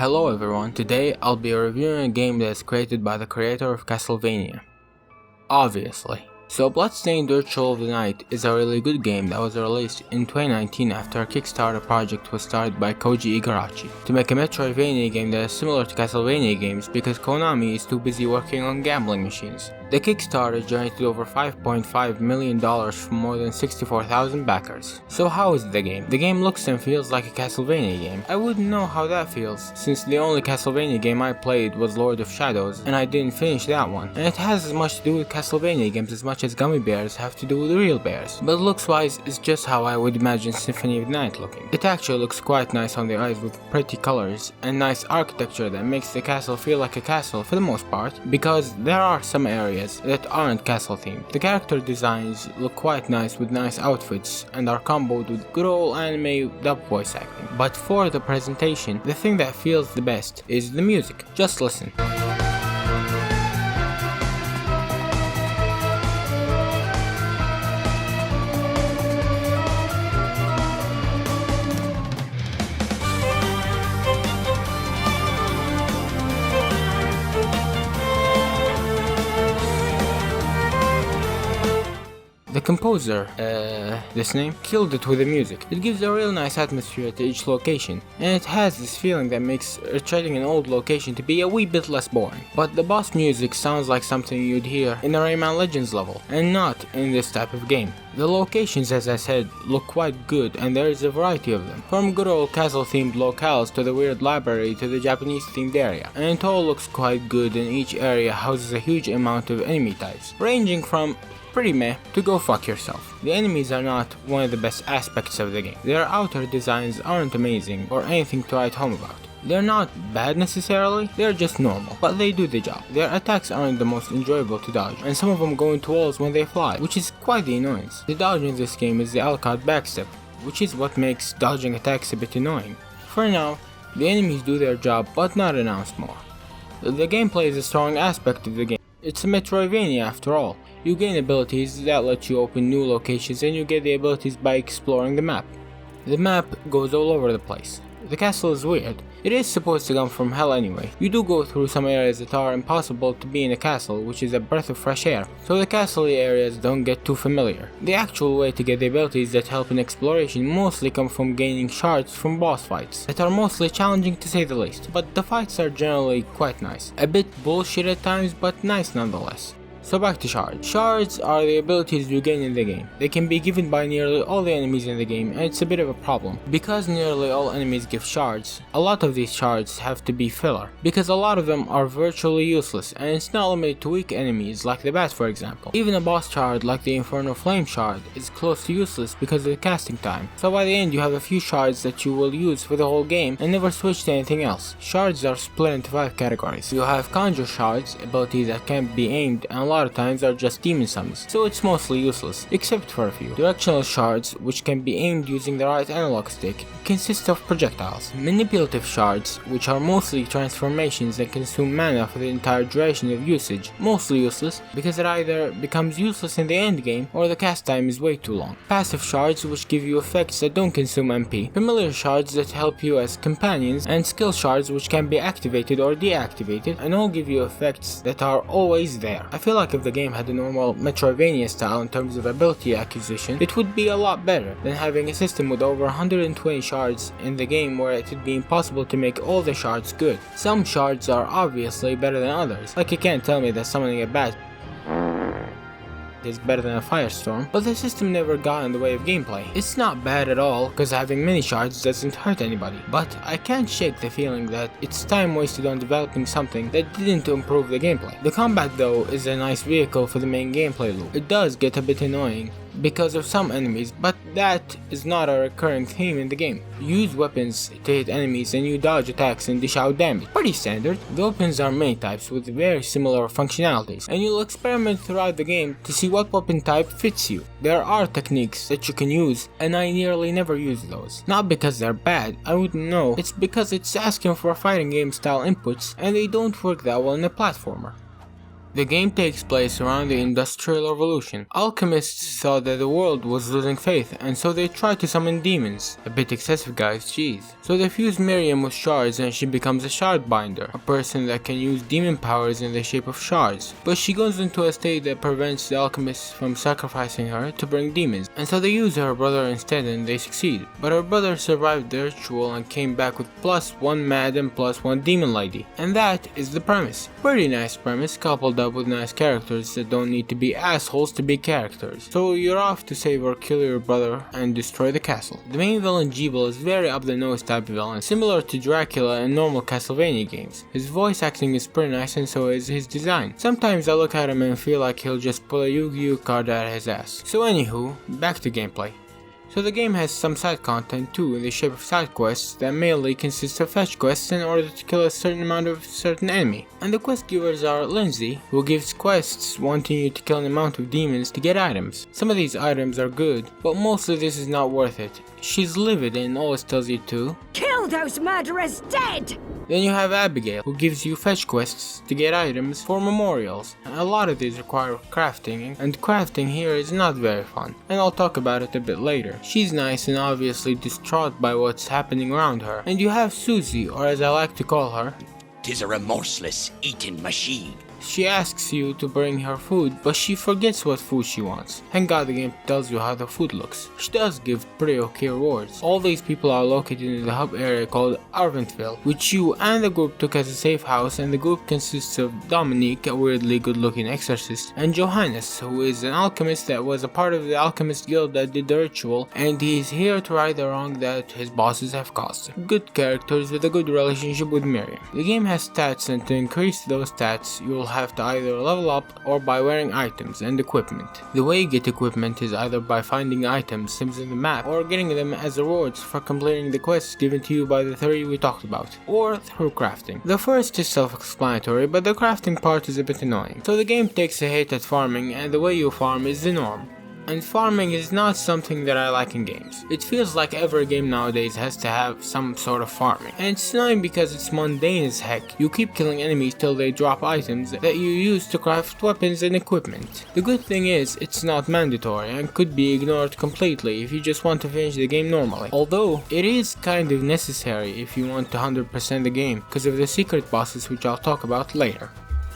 Hello everyone, today I'll be reviewing a game that's created by the creator of Castlevania. Obviously. So Bloodstained Ritual of the Night is a really good game that was released in 2019 after a Kickstarter project was started by Koji Igarachi to make a metroivania game that is similar to Castlevania games because Konami is too busy working on gambling machines. The Kickstarter generated over $5.5 million from more than 64,000 backers. So how is the game? The game looks and feels like a Castlevania game. I wouldn't know how that feels, since the only Castlevania game I played was Lord of Shadows, and I didn't finish that one. And it has as much to do with Castlevania games as much as gummy bears have to do with real bears. But looks wise, it's just how I would imagine Symphony of the Night looking. It actually looks quite nice on the eyes with pretty colors and nice architecture that makes the castle feel like a castle for the most part, because there are some areas that aren't castle themed. The character designs look quite nice with nice outfits and are comboed with good old anime dub voice acting. But for the presentation, the thing that feels the best is the music. Just listen. The composer, this name, killed it with the music. It gives a real nice atmosphere to each location, and it has this feeling that makes retreading an old location to be a wee bit less boring. But the boss music sounds like something you'd hear in a Rayman Legends level, and not in this type of game. The locations, as I said, look quite good, and there is a variety of them, from good old castle themed locales to the weird library to the Japanese themed area, and it all looks quite good, and each area houses a huge amount of enemy types, ranging from pretty meh to go fuck yourself. The enemies are not one of the best aspects of the game. Their outer designs aren't amazing or anything to write home about. They're not bad necessarily, they're just normal, but they do the job. Their attacks aren't the most enjoyable to dodge, and some of them go into walls when they fly, which is quite the annoyance. The dodge in this game is the Alcott backstep, which is what makes dodging attacks a bit annoying. For now, the enemies do their job, but not announced more. The gameplay is a strong aspect of the game. It's a metroivania after all. You gain abilities that let you open new locations, and you get the abilities by exploring the map. The map goes all over the place. The castle is weird. It is supposed to come from hell anyway. You do go through some areas that are impossible to be in a castle, which is a breath of fresh air, so the castle areas don't get too familiar. The actual way to get the abilities that help in exploration mostly come from gaining shards from boss fights, that are mostly challenging to say the least, but the fights are generally quite nice. A bit bullshit at times, but nice nonetheless. So back to shards. Shards are the abilities you gain in the game. They can be given by nearly all the enemies in the game, and it's a bit of a problem. Because nearly all enemies give shards, a lot of these shards have to be filler, because a lot of them are virtually useless, and it's not limited to weak enemies like the bat for example. Even a boss shard like the Infernal Flame shard is close to useless because of the casting time, so by the end you have a few shards that you will use for the whole game and never switch to anything else. Shards are split into 5 categories. You have conjure shards, abilities that can't be aimed, and a lot of times are just demon summons, so it's mostly useless, except for a few. Directional shards, which can be aimed using the right analog stick, consist of projectiles. Manipulative shards, which are mostly transformations that consume mana for the entire duration of usage, mostly useless because it either becomes useless in the end game or the cast time is way too long. Passive shards, which give you effects that don't consume MP, familiar shards that help you as companions, and skill shards which can be activated or deactivated and all give you effects that are always there. I feel like if the game had a normal metroivania style in terms of ability acquisition, it would be a lot better than having a system with over 120 shards in the game where it would be impossible to make all the shards good. Some shards are obviously better than others, like you can't tell me that summoning a bat is better than a firestorm, but the system never got in the way of gameplay. It's not bad at all, because having many shards doesn't hurt anybody, but I can't shake the feeling that it's time wasted on developing something that didn't improve the gameplay. The combat though is a nice vehicle for the main gameplay loop. It does get a bit annoying because of some enemies, but that is not a recurring theme in the game. You use weapons to hit enemies and you dodge attacks and dish out damage. Pretty standard. The weapons are many types with very similar functionalities, and you'll experiment throughout the game to see what weapon type fits you. There are techniques that you can use, and I nearly never use those. Not because they're bad, I wouldn't know, it's because it's asking for fighting game style inputs and they don't work that well in a platformer. The game takes place around the Industrial Revolution. Alchemists saw that the world was losing faith, and so they tried to summon demons. A bit excessive, guys, jeez. So they fuse Miriam with shards and she becomes a shard binder, a person that can use demon powers in the shape of shards. But she goes into a state that prevents the alchemists from sacrificing her to bring demons, and so they use her brother instead and they succeed. But her brother survived the ritual and came back with +1 mad and +1 demon lady. And that is the premise. Pretty nice premise, coupled up with nice characters that don't need to be assholes to be characters. So you're off to save or kill your brother and destroy the castle. The main villain Gebel is very up the nose type villain, similar to Dracula in normal Castlevania games. His voice acting is pretty nice and so is his design. Sometimes I look at him and feel like he'll just pull a Yu-Gi-Oh card out of his ass. So anywho, back to gameplay. So the game has some side content too in the shape of side quests that mainly consist of fetch quests in order to kill a certain amount of certain enemy. And the quest givers are Lindsay, who gives quests wanting you to kill an amount of demons to get items. Some of these items are good, but mostly this is not worth it. She's livid and always tells you to kill those murderers dead! Then you have Abigail, who gives you fetch quests to get items for memorials. A lot of these require crafting, and crafting here is not very fun, and I'll talk about it a bit later. She's nice and obviously distraught by what's happening around her. And you have Susie, or as I like to call her, "'Tis a remorseless eating machine." She asks you to bring her food, but she forgets what food she wants. Thank God the game tells you how the food looks. She does give pretty okay rewards. All these people are located in the hub area called Arventville, which you and the group took as a safe house, and the group consists of Dominique, a weirdly good looking exorcist, and Johannes, who is an alchemist that was a part of the alchemist guild that did the ritual, and he's here to right the wrong that his bosses have caused. Good characters with a good relationship with Miriam. The game has stats, and to increase those stats you will have to either level up or by wearing items and equipment. The way you get equipment is either by finding items in the map or getting them as rewards for completing the quests given to you by the three we talked about, or through crafting. The first is self-explanatory, but the crafting part is a bit annoying. So the game takes a hit at farming, and the way you farm is the norm. And farming is not something that I like in games. It feels like every game nowadays has to have some sort of farming. And it's annoying because it's mundane as heck. You keep killing enemies till they drop items that you use to craft weapons and equipment. The good thing is, it's not mandatory and could be ignored completely if you just want to finish the game normally. Although, it is kind of necessary if you want to 100% the game, because of the secret bosses which I'll talk about later.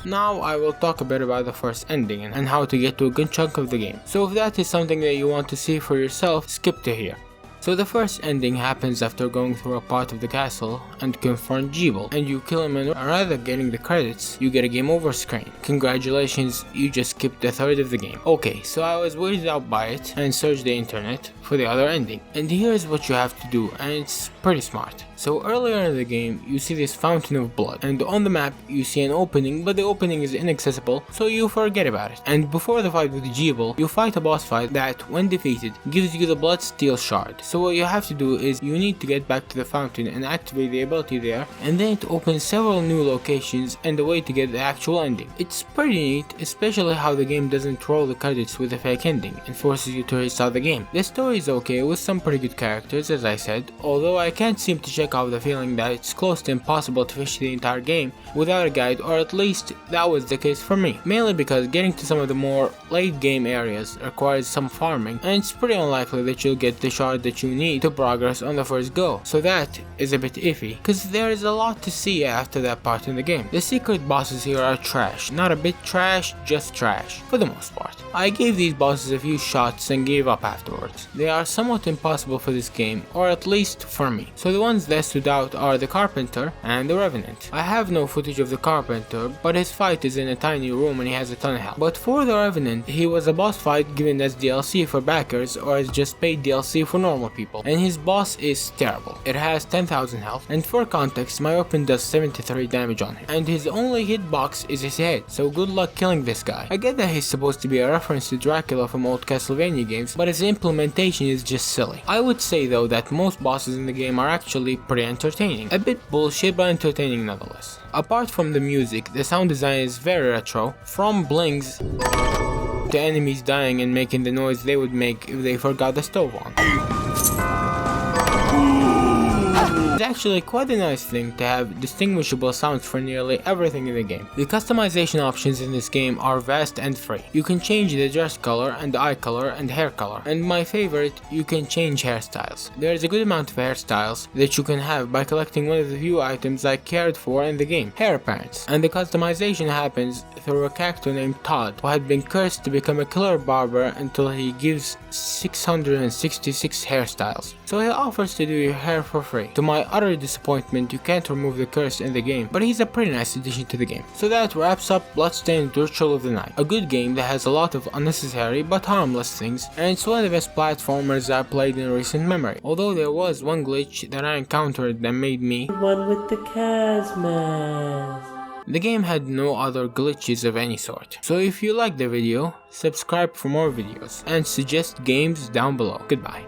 Now I will talk a bit about the first ending and how to get to a good chunk of the game. So if that is something that you want to see for yourself, skip to here. So the first ending happens after going through a part of the castle and confront Gebel, and you kill him, and rather than getting the credits, you get a game over screen. Congratulations, you just skipped a third of the game. Okay, so I was weirded out by it and searched the internet for the other ending. And here's what you have to do, and it's pretty smart. So earlier in the game, you see this fountain of blood, and on the map you see an opening, but the opening is inaccessible, so you forget about it. And before the fight with Gebel, you fight a boss fight that, when defeated, gives you the blood steel shard. So what you have to do is you need to get back to the fountain and activate the ability there, and then it opens several new locations and a way to get the actual ending. It's pretty neat, especially how the game doesn't roll the credits with a fake ending and forces you to restart the game. The story is okay with some pretty good characters, as I said, although I can't seem to check out the feeling that it's close to impossible to finish the entire game without a guide, or at least that was the case for me. Mainly because getting to some of the more late game areas requires some farming, and it's pretty unlikely that you'll get the shard that you need to progress on the first go. So that is a bit iffy, because there is a lot to see after that part in the game. The secret bosses here are trash. Not a bit trash, just trash, for the most part. I gave these bosses a few shots and gave up afterwards. They are somewhat impossible for this game, or at least for me. So the ones that stood out are the Carpenter and the Revenant. I have no footage of the Carpenter, but his fight is in a tiny room and he has a ton of health. But for the Revenant, he was a boss fight given as DLC for backers or as just paid DLC for normal people, and his boss is terrible. It has 10,000 health, and for context, my weapon does 73 damage on him, and his only hitbox is his head, so good luck killing this guy. I get that he's supposed to be a reference to Dracula from old Castlevania games, but his implementation is just silly. I would say though that most bosses in the game are actually pretty entertaining. A bit bullshit, but entertaining nonetheless. Apart from the music, the sound design is very retro, from blings to enemies dying and making the noise they would make if they forgot the stove on. It's actually quite a nice thing to have distinguishable sounds for nearly everything in the game. The customization options in this game are vast and free. You can change the dress color and eye color and hair color, and my favorite, you can change hairstyles. There is a good amount of hairstyles that you can have by collecting one of the few items I cared for in the game, hair pants, and the customization happens through a character named Todd, who had been cursed to become a killer barber until he gives 666 hairstyles, so he offers to do your hair for free. To my utter disappointment, you can't remove the curse in the game, but he's a pretty nice addition to the game. So that wraps up Bloodstained Ritual of the Night, a good game that has a lot of unnecessary but harmless things, and it's one of the best platformers I played in recent memory, although there was one glitch that I encountered that made me one with the Casmas. The game had no other glitches of any sort. So if you liked the video, subscribe for more videos, and suggest games down below. Goodbye.